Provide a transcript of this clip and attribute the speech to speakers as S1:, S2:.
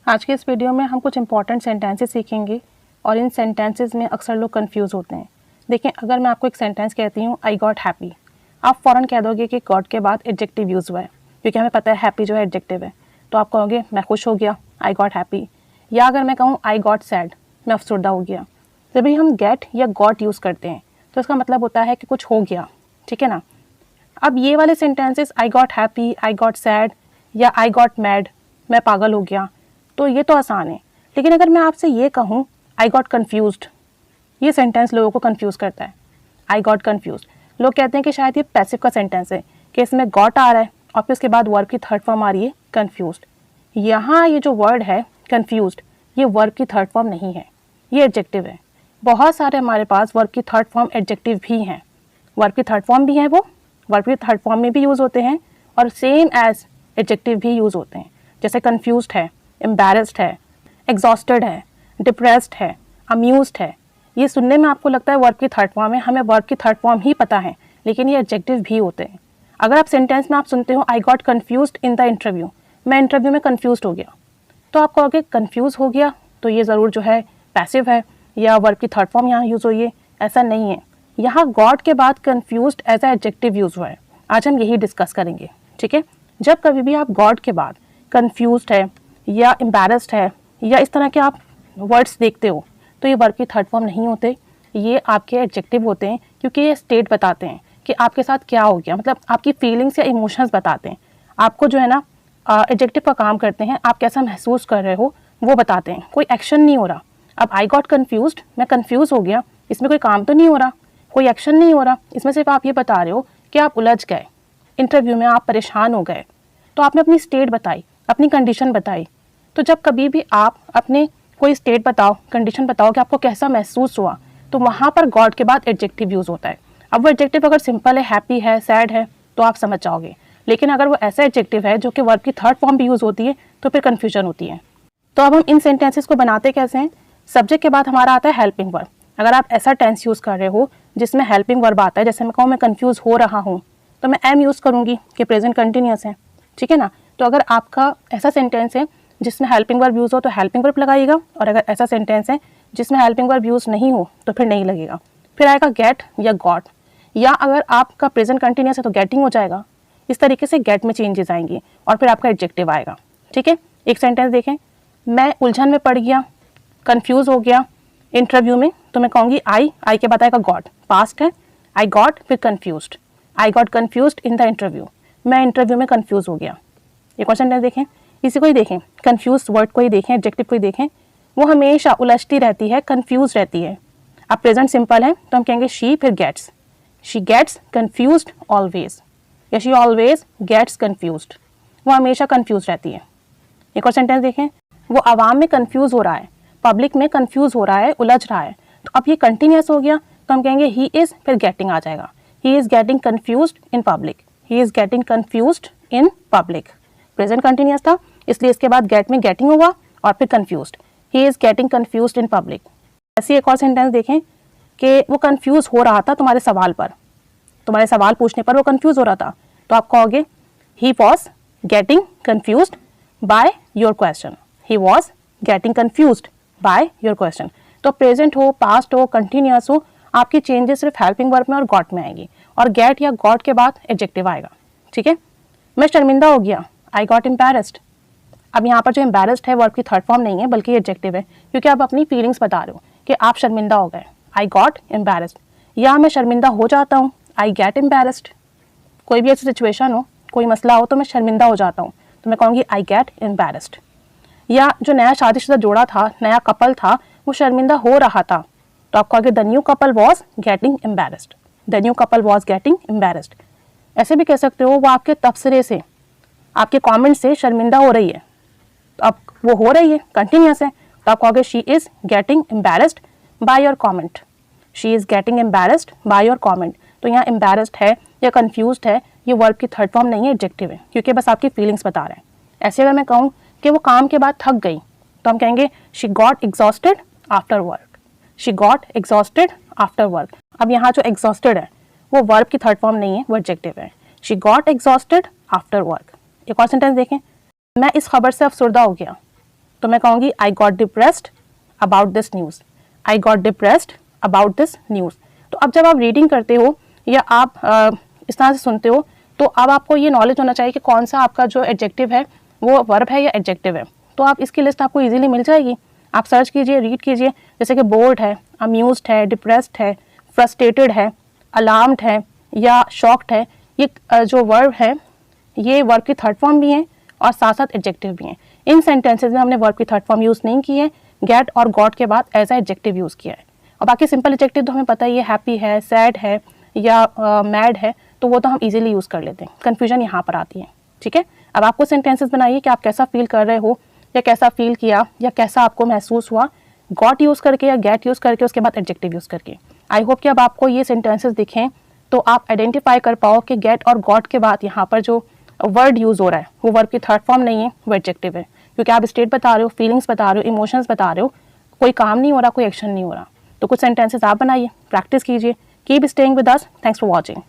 S1: आज के इस वीडियो में हम कुछ इंपॉर्टेंट सेंटेंसेस सीखेंगे और इन सेंटेंसेस में अक्सर लोग कंफ्यूज होते हैं। देखें, अगर मैं आपको एक सेंटेंस कहती हूँ आई गॉट हैप्पी, आप फ़ौरन कह दोगे कि गॉट के बाद एडजेक्टिव यूज़ हुआ है, क्योंकि हमें पता है हैप्पी जो है एडजेक्टिव है। तो आप कहोगे मैं खुश हो गया, आई गॉट हैप्पी। या अगर मैं कहूँ आई गॉट सैड, मैं अफसरदा हो गया। जब भी हम गेट या गॉट यूज़ करते हैं तो इसका मतलब होता है कि कुछ हो गया, ठीक है ना। अब ये वाले sentences I got happy, I got sad या आई गॉट मैड, मैं पागल हो गया, तो ये तो आसान है। लेकिन अगर मैं आपसे ये कहूँ आई गॉट कन्फ्यूज्ड, ये सेंटेंस लोगों को कन्फ्यूज़ करता है। आई गॉट कन्फ्यूज्ड, लोग कहते हैं कि शायद ये पैसिव का सेंटेंस है कि इसमें गॉट आ रहा है और फिर उसके बाद वर्ब की थर्ड फॉर्म आ रही है कन्फ्यूज्ड। यहाँ ये जो वर्ड है कन्फ्यूज्ड, ये वर्ब की थर्ड फॉर्म नहीं है, ये एडजेक्टिव है। बहुत सारे हमारे पास वर्ब की थर्ड फॉर्म एडजेक्टिव भी हैं, वर्ब की थर्ड फॉर्म भी हैं, वो वर्ब की थर्ड फॉर्म में भी यूज़ होते हैं और सेम एज एडजेक्टिव भी यूज़ होते हैं। जैसे कन्फ्यूज्ड है, एम्बैरेस्ड है, एग्जॉस्टेड है, डिप्रेस्ड है, अम्यूज्ड है। ये सुनने में आपको लगता है वर्ब की थर्ड फॉर्म है, हमें वर्ब की थर्ड फॉर्म ही पता है, लेकिन ये एडजेक्टिव भी होते हैं। अगर आप सेंटेंस में आप सुनते हो I got confused in the interview, मैं इंटरव्यू में कन्फ्यूज्ड हो गया, तो आप कहोगे कन्फ्यूज़ हो गया तो ये ज़रूर जो है पैसिव है या वर्ब की थर्ड फॉर्म यहाँ यूज़ हुई है। ऐसा नहीं है, यहाँ गॉट के बाद confused as a adjective use हुआ है। आज हम यही डिस्कस करेंगे, ठीक है। जब कभी भी आप गॉट के बाद कन्फ्यूज्ड है या एम्बैरेस्ड है या इस तरह के आप वर्ड्स देखते हो तो ये वर्ब की थर्ड फॉर्म नहीं होते, ये आपके एडजेक्टिव होते हैं, क्योंकि ये स्टेट बताते हैं कि आपके साथ क्या हो गया, मतलब आपकी फीलिंग्स या इमोशंस बताते हैं। आपको जो है ना एडजेक्टिव का काम करते हैं, आप कैसा महसूस कर रहे हो वो बताते हैं। कोई एक्शन नहीं हो रहा। अब आई गॉट कन्फ्यूज्ड, मैं कन्फ्यूज़ हो गया, इसमें कोई काम तो नहीं हो रहा, कोई एक्शन नहीं हो रहा, इसमें सिर्फ आप ये बता रहे हो कि आप उलझ गए, इंटरव्यू में आप परेशान हो गए। तो आपने अपनी स्टेट बताई, अपनी कंडीशन बताई। तो जब कभी भी आप अपने कोई स्टेट बताओ, कंडीशन बताओ कि आपको कैसा महसूस हुआ, तो वहाँ पर गॉड के बाद एडजेक्टिव यूज़ होता है। अब वो एडजेक्टिव अगर सिंपल है, हैप्पी है, सैड है, तो आप समझ जाओगे। लेकिन अगर वो ऐसा एडजेक्टिव है जो कि वर्ब की थर्ड फॉर्म भी यूज़ होती है, तो फिर कन्फ्यूजन होती है। तो अब हम इन सेंटेंसेस को बनाते कैसे हैं। सब्जेक्ट के बाद हमारा आता है हेल्पिंग वर्ब। अगर आप ऐसा टेंस यूज़ कर रहे हो जिसमें हेल्पिंग वर्ब आता है, जैसे मैं कहूँ मैं कन्फ्यूज़ हो रहा हूँ, तो मैं एम यूज़ करूँगी कि प्रेजेंट कंटिन्यूस है, ठीक है ना। तो अगर आपका ऐसा सेंटेंस है जिसमें हेल्पिंग वर्ब यूज़ हो तो हेल्पिंग वर्ब लगाइएगा, और अगर ऐसा सेंटेंस है जिसमें हेल्पिंग वर्ब यूज़ नहीं हो तो फिर नहीं लगेगा। फिर आएगा गेट या गॉट, या अगर आपका प्रेजेंट कंटिन्यूस है तो गेटिंग हो जाएगा। इस तरीके से गेट में चेंजेस आएंगी और फिर आपका एडजेक्टिव आएगा, ठीक है। एक सेंटेंस देखें, मैं उलझन में पड़ गया, कन्फ्यूज़ हो गया इंटरव्यू में, तो मैं कहूँगी आई के बाद आएगा गॉट, पास्ट है, आई गॉट फिर confused, I got confused in the interview, मैं इंटरव्यू में कन्फ्यूज़ हो गया। एक और सेंटेंस देखें, इसी को ही देखें, कन्फ्यूज वर्ड को ही देखें, एडजेक्टिव को ही देखें, वो हमेशा उलझती रहती है, कन्फ्यूज रहती है। अब प्रेजेंट सिंपल है तो हम कहेंगे शी फिर gets, she gets confused always, या शी ऑलवेज गेट्स कन्फ्यूज्ड, वो हमेशा कन्फ्यूज रहती है। एक और सेंटेंस देखें, वो आवाम में कन्फ्यूज हो रहा है, पब्लिक में कन्फ्यूज हो रहा है, उलझ रहा है। तो अब ये कंटिन्यूस हो गया तो हम कहेंगे ही इज़ फिर गेटिंग आ जाएगा, he is getting confused in public, he is getting confused in public. Present continuous था इसलिए इसके बाद गेट में गेटिंग हुआ और फिर confused, he is getting confused in public. ऐसी एक और सेंटेंस देखें कि वो कन्फ्यूज़ हो रहा था तुम्हारे सवाल पर, तुम्हारे सवाल पूछने पर वो कन्फ्यूज़ हो रहा था, तो आप कहोगे he was getting confused by your question, he was getting confused by your question. तो प्रेजेंट हो, पास्ट हो, कंटिन्यूस हो, आपकी चेंजेस सिर्फ हेल्पिंग वर्ब में और गॉट में आएगी, और गेट या गॉट के बाद एडजेक्टिव आएगा, ठीक है। मैं शर्मिंदा हो गया, आई गॉट एम्बैरेस्ड। अब यहाँ पर जो एम्बैरेस्ड है वर्ब की थर्ड फॉर्म नहीं है बल्कि एडजेक्टिव है, क्योंकि आप अपनी फीलिंग्स बता रहे हो कि आप शर्मिंदा हो गए, आई गॉट एम्बैरेस्ड। या मैं शर्मिंदा हो जाता हूँ, आई गेट एम्बैरेस्ड। कोई भी ऐसी सिचुएशन हो, कोई मसला हो तो मैं शर्मिंदा हो जाता हूँ, तो मैं कहूँगी आई गेट एम्बैरेस्ड। या जो नया शादीशुदा जोड़ा था, नया कपल था, वो शर्मिंदा हो रहा था, तो आप कहोगे the new couple was getting embarrassed, the new couple was getting embarrassed. ऐसे भी कह सकते हो वो आपके तबसरे से, आपके कमेंट से शर्मिंदा हो रही है, तो अब वो हो रही है कंटिन्यूस है, तो आप कहोगे she is getting embarrassed by your comment, she is getting embarrassed by your comment. तो यहाँ एम्बैरेस्ड है या कन्फ्यूज्ड है, ये वर्ब की थर्ड फॉर्म नहीं है, एडजेक्टिव है, क्योंकि बस आपकी फीलिंग्स बता रहे हैं। ऐसे अगर मैं कहूँ कि वो काम के बाद थक गई, तो हम कहेंगे she got exhausted after work, she got exhausted after work. अब यहाँ जो एग्जॉस्टेड है वो वर्ब की थर्ड फॉर्म नहीं है, वो एडजेक्टिव है, she got exhausted after work. एक और सेंटेंस देखें, मैं इस खबर से अफसरदा हो गया, तो मैं कहूँगी I got depressed about this news, I got depressed about this news. तो अब जब आप रीडिंग करते हो या आप इस तरह से सुनते हो, तो अब आपको ये नॉलेज होना चाहिए कि कौन सा आपका जो एडजेक्टिव है वो वर्ब है या एडजेक्टिव है। तो आप इसकी लिस्ट आपको इजीली मिल जाएगी। आप सर्च कीजिए, रीड कीजिए, जैसे कि बोर्ड है, अम्यूज्ड है, डिप्रेस्ड है, फ्रस्ट्रेटेड है, अलार्म्ड है या शॉक्ड है। ये जो वर्ब है ये वर्ब की थर्ड फॉर्म भी हैं और साथ साथ एडजेक्टिव भी हैं। इन सेंटेंसेज में हमने वर्ब की थर्ड फॉर्म यूज़ नहीं की है, गेट और गॉट के बाद एज ए एडजेक्टिव यूज़ किया है। और बाकी सिंपल एडजेक्टिव तो हमें पता ही है, हैप्पी है, सैड है या मैड है, तो वो तो हम इजीली यूज़ कर लेते हैं। कन्फ्यूजन यहाँ पर आती है, ठीक है। अब आपको सेंटेंसेस बनाइए कि आप कैसा फील कर रहे हो या कैसा फील किया या कैसा आपको महसूस हुआ, गॉट यूज़ करके या गेट यूज़ करके, उसके बाद एडजेक्टिव यूज़ करके। आई होप कि अब आपको ये सेंटेंसेस दिखें तो आप आइडेंटिफाई कर पाओ कि गेट और गॉट के बाद यहाँ पर जो वर्ड यूज़ हो रहा है वो वर्ब की थर्ड फॉर्म नहीं है, वो एडजेक्टिव है। क्योंकि आप स्टेट बता रहे हो, फीलिंग्स बता रहे हो, इमोशंस बता रहे हो, कोई काम नहीं हो रहा, कोई एक्शन नहीं हो रहा। तो कुछ सेंटेंसेस आप बनाइए, प्रैक्टिस कीजिए। Keep staying with us. Thanks for watching.